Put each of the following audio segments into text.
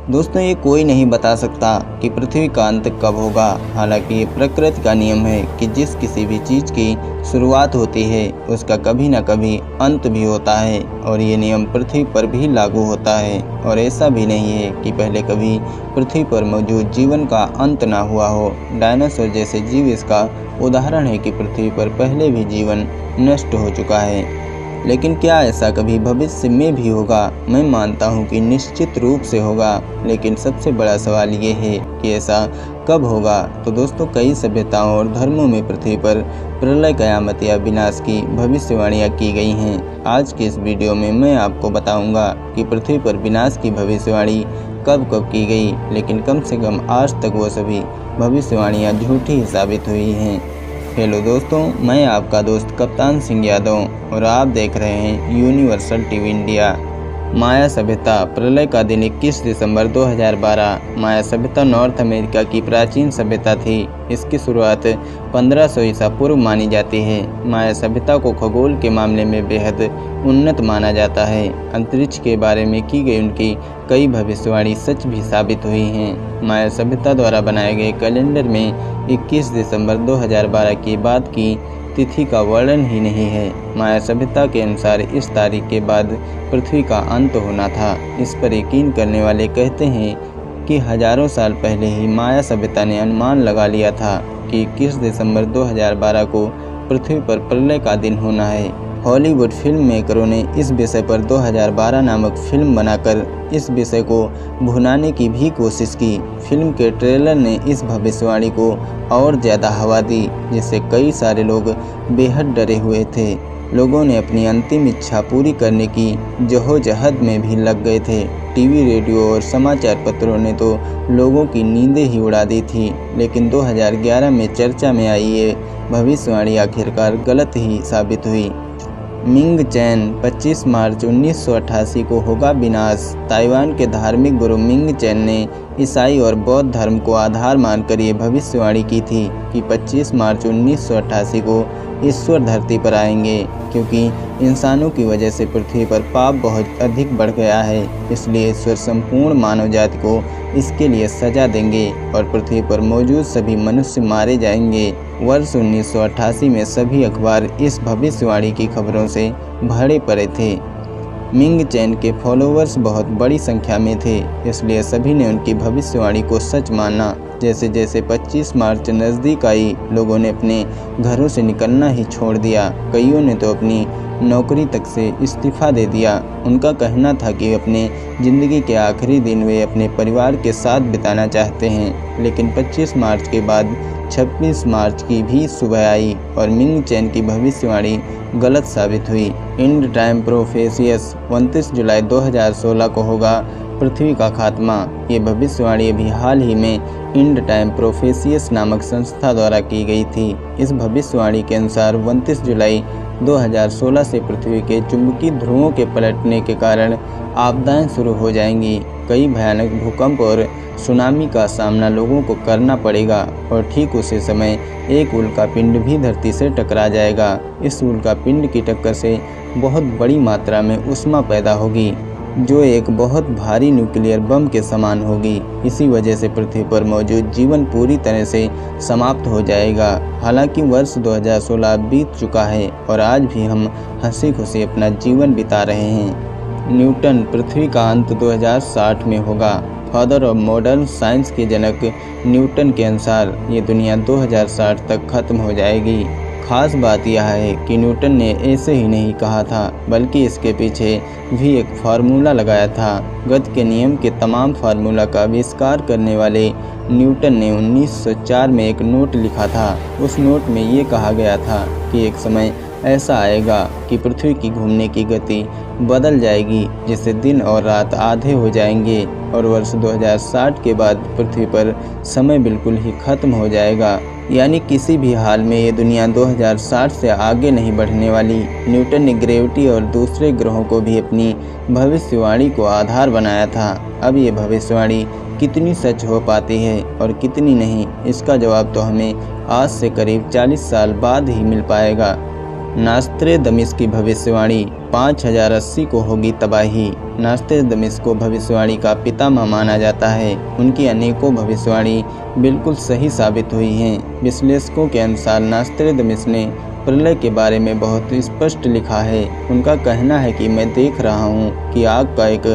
दोस्तों, ये कोई नहीं बता सकता कि पृथ्वी का अंत कब होगा। हालांकि ये प्रकृति का नियम है कि जिस किसी भी चीज़ की शुरुआत होती है उसका कभी न कभी अंत भी होता है, और ये नियम पृथ्वी पर भी लागू होता है। और ऐसा भी नहीं है कि पहले कभी पृथ्वी पर मौजूद जीवन का अंत ना हुआ हो। डायनासोर जैसे जीव इसका उदाहरण है कि पृथ्वी पर पहले भी जीवन नष्ट हो चुका है। लेकिन क्या ऐसा कभी भविष्य में भी होगा? मैं मानता हूँ कि निश्चित रूप से होगा, लेकिन सबसे बड़ा सवाल ये है कि ऐसा कब होगा। तो दोस्तों, कई सभ्यताओं और धर्मों में पृथ्वी पर प्रलय, कयामत या विनाश की भविष्यवाणियाँ की गई हैं। आज की इस वीडियो में मैं आपको बताऊँगा कि पृथ्वी पर विनाश की भविष्यवाणी कब कब की गई, लेकिन कम से कम आज तक वो सभी भविष्यवाणियाँ झूठी ही साबित हुई हैं। हेलो दोस्तों, मैं आपका दोस्त कप्तान सिंह यादव और आप देख रहे हैं यूनिवर्सल टीवी इंडिया। माया सभ्यता। प्रलय का दिन 21 दिसंबर 2012। माया सभ्यता नॉर्थ अमेरिका की प्राचीन सभ्यता थी। इसकी शुरुआत 1500 ईसा पूर्व मानी जाती है। माया सभ्यता को खगोल के मामले में बेहद उन्नत माना जाता है। अंतरिक्ष के बारे में की गई उनकी कई भविष्यवाणी सच भी साबित हुई हैं। माया सभ्यता द्वारा बनाए गए कैलेंडर में 21 दिसंबर 2012 के बाद की तिथि का वर्णन ही नहीं है। माया सभ्यता के अनुसार इस तारीख के बाद पृथ्वी का अंत होना था। इस पर यकीन करने वाले कहते हैं कि हजारों साल पहले ही माया सभ्यता ने अनुमान लगा लिया था कि 21 दिसंबर 2012 को पृथ्वी पर प्रलय का दिन होना है। हॉलीवुड फिल्म मेकरों ने इस विषय पर 2012 नामक फिल्म बनाकर इस विषय को भुनाने की भी कोशिश की। फिल्म के ट्रेलर ने इस भविष्यवाणी को और ज़्यादा हवा दी, जिससे कई सारे लोग बेहद डरे हुए थे। लोगों ने अपनी अंतिम इच्छा पूरी करने की जद्दोजहद में भी लग गए थे। टीवी, रेडियो और समाचार पत्रों ने तो लोगों की नींदें ही उड़ा दी थी। लेकिन 2011 में चर्चा में आई ये भविष्यवाणी आखिरकार गलत ही साबित हुई। मिंग चैन। 25 मार्च 1988 को होगा विनाश। ताइवान के धार्मिक गुरु मिंग चैन ने ईसाई और बौद्ध धर्म को आधार मानकर ये भविष्यवाणी की थी कि 25 मार्च 1988 को ईश्वर धरती पर आएंगे, क्योंकि इंसानों की वजह से पृथ्वी पर पाप बहुत अधिक बढ़ गया है। इसलिए ईश्वर संपूर्ण मानव जाति को इसके लिए सजा देंगे और पृथ्वी पर मौजूद सभी मनुष्य मारे जाएंगे। वर्ष 1988 में सभी अखबार इस भविष्यवाणी की खबरों से भरे पड़े थे। मिंग चैन के फॉलोअर्स बहुत बड़ी संख्या में थे, इसलिए सभी ने उनकी भविष्यवाणी को सच माना। जैसे जैसे 25 मार्च नज़दीक आई, लोगों ने अपने घरों से निकलना ही छोड़ दिया। कईयों ने तो अपनी नौकरी तक से इस्तीफ़ा दे दिया। उनका कहना था कि अपने ज़िंदगी के आखिरी दिन वे अपने परिवार के साथ बिताना चाहते हैं। लेकिन 25 मार्च के बाद 26 मार्च की भी सुबह आई और मिंग चैन की भविष्यवाणी गलत साबित हुई। And time प्रोफेसियस। 29 जुलाई 2016 को होगा पृथ्वी का खात्मा। ये भविष्यवाणी अभी हाल ही में एंड टाइम प्रोफेसियस नामक संस्था द्वारा की गई थी। इस भविष्यवाणी के अनुसार 29 जुलाई 2016 से पृथ्वी के चुंबकीय ध्रुवों के पलटने के कारण आपदाएं शुरू हो जाएंगी। कई भयानक भूकंप और सुनामी का सामना लोगों को करना पड़ेगा और ठीक उसी समय एक उल्कापिंड भी धरती से टकरा जाएगा। इस उल्कापिंड की टक्कर से बहुत बड़ी मात्रा में ऊष्मा पैदा होगी, जो एक बहुत भारी न्यूक्लियर बम के समान होगी। इसी वजह से पृथ्वी पर मौजूद जीवन पूरी तरह से समाप्त हो जाएगा। हालांकि वर्ष 2016 बीत चुका है और आज भी हम हंसी खुशी अपना जीवन बिता रहे हैं। न्यूटन। पृथ्वी का अंत 2060 में होगा। फादर ऑफ मॉडर्न साइंस के जनक न्यूटन के अनुसार ये दुनिया 2060 तक खत्म हो जाएगी। खास बात यह है कि न्यूटन ने ऐसे ही नहीं कहा था, बल्कि इसके पीछे भी एक फार्मूला लगाया था। गति के नियम के तमाम फार्मूला का आविष्कार करने वाले न्यूटन ने 1904 में एक नोट लिखा था। उस नोट में ये कहा गया था कि एक समय ऐसा आएगा कि पृथ्वी की घूमने की गति बदल जाएगी, जिससे दिन और रात आधे हो जाएंगे और वर्ष 2060 के बाद पृथ्वी पर समय बिल्कुल ही खत्म हो जाएगा। यानी किसी भी हाल में ये दुनिया 2060 से आगे नहीं बढ़ने वाली। न्यूटन ने ग्रेविटी और दूसरे ग्रहों को भी अपनी भविष्यवाणी को आधार बनाया था। अब ये भविष्यवाणी कितनी सच हो पाती है और कितनी नहीं, इसका जवाब तो हमें आज से करीब 40 साल बाद ही मिल पाएगा। नास्त्रेदमिस की भविष्यवाणी 5080 को होगी तबाही। नास्त्रेदमिस को भविष्यवाणी का पितामह माना जाता है। उनकी अनेकों भविष्यवाणी बिल्कुल सही साबित हुई हैं। विश्लेषकों के अनुसार नास्त्रेदमिस ने प्रलय के बारे में बहुत स्पष्ट लिखा है। उनका कहना है कि मैं देख रहा हूँ कि आग का एक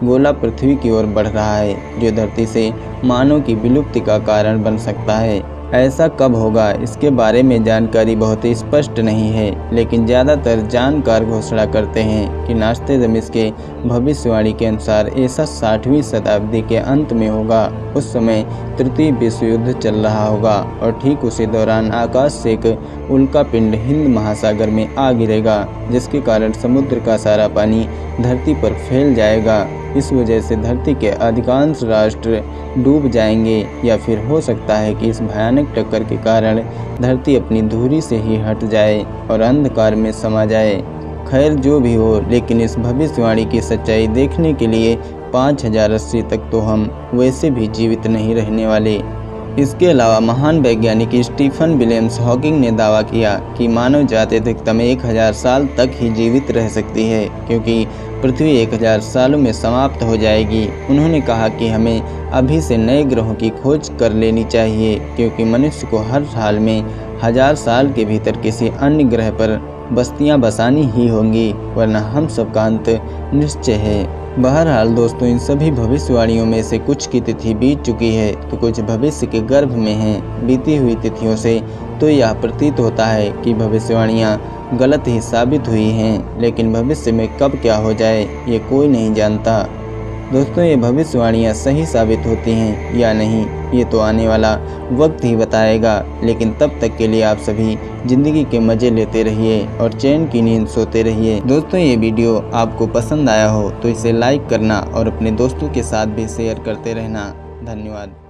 गोला पृथ्वी की ओर बढ़ रहा है, जो धरती से मानव की विलुप्ति का कारण बन सकता है। ऐसा कब होगा, इसके बारे में जानकारी बहुत स्पष्ट नहीं है, लेकिन ज़्यादातर जानकार घोषणा करते हैं कि नास्त्रेदमिस के भविष्यवाणी के अनुसार ऐसा 60वीं शताब्दी के अंत में होगा। उस समय तृतीय विश्व युद्ध चल रहा होगा और ठीक उसी दौरान आकाश से एक उल्कापिंड हिंद महासागर में आ गिरेगा, जिसके कारण समुद्र का सारा पानी धरती पर फैल जाएगा। इस वजह से धरती के अधिकांश राष्ट्र डूब जाएंगे, या फिर हो सकता है कि इस भयानक टक्कर के कारण धरती अपनी धुरी से ही हट जाए और अंधकार में समा जाए। खैर जो भी हो, लेकिन इस भविष्यवाणी की सच्चाई देखने के लिए 5080 तक तो हम वैसे भी जीवित नहीं रहने वाले। इसके अलावा महान वैज्ञानिक स्टीफन विलियम्स हॉकिंग ने दावा किया कि मानव जाति अधिकतम 1000 साल तक ही जीवित रह सकती है, क्योंकि पृथ्वी 1000 सालों में समाप्त हो जाएगी। उन्होंने कहा कि हमें अभी से नए ग्रहों की खोज कर लेनी चाहिए, क्योंकि मनुष्य को हर हाल में 1000 साल के भीतर किसी अन्य ग्रह पर बस्तियां बसानी ही होंगी, वरना हम सबका अंत निश्चय है। बहरहाल दोस्तों, इन सभी भविष्यवाणियों में से कुछ की तिथि बीत चुकी है तो कुछ भविष्य के गर्भ में हैं। बीती हुई तिथियों से तो यह प्रतीत होता है कि भविष्यवाणियाँ गलत ही साबित हुई हैं, लेकिन भविष्य में कब क्या हो जाए ये कोई नहीं जानता। दोस्तों, ये भविष्यवाणियाँ सही साबित होती हैं या नहीं, ये तो आने वाला वक्त ही बताएगा। लेकिन तब तक के लिए आप सभी ज़िंदगी के मज़े लेते रहिए और चैन की नींद सोते रहिए। दोस्तों, ये वीडियो आपको पसंद आया हो तो इसे लाइक करना और अपने दोस्तों के साथ भी शेयर करते रहना। धन्यवाद।